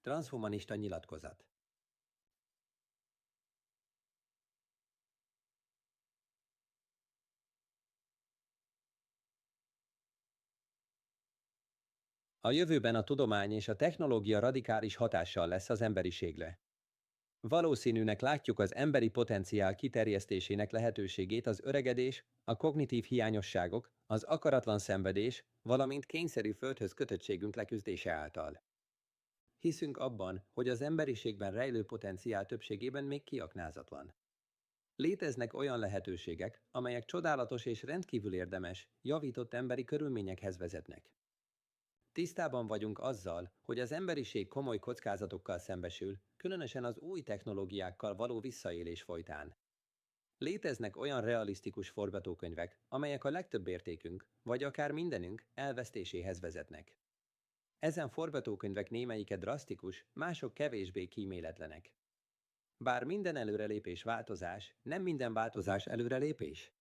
Transhumanista nyilatkozat. A jövőben a tudomány és a technológia radikális hatással lesz az emberiségre. Valószínűnek látjuk az emberi potenciál kiterjesztésének lehetőségét az öregedés, a kognitív hiányosságok, az akaratlan szenvedés, valamint kényszerű földhöz kötöttségünk leküzdése által. Hiszünk abban, hogy az emberiségben rejlő potenciál többségében még kiaknázatlan. Léteznek olyan lehetőségek, amelyek csodálatos és rendkívül érdemes, javított emberi körülményekhez vezetnek. Tisztában vagyunk azzal, hogy az emberiség komoly kockázatokkal szembesül, különösen az új technológiákkal való visszaélés folytán. Léteznek olyan realisztikus forgatókönyvek, amelyek a legtöbb értékünk, vagy akár mindenünk elvesztéséhez vezetnek. Ezen forgatókönyvek némelyike drasztikus, mások kevésbé kíméletlenek. Bár minden előrelépés változás, nem minden változás előrelépés.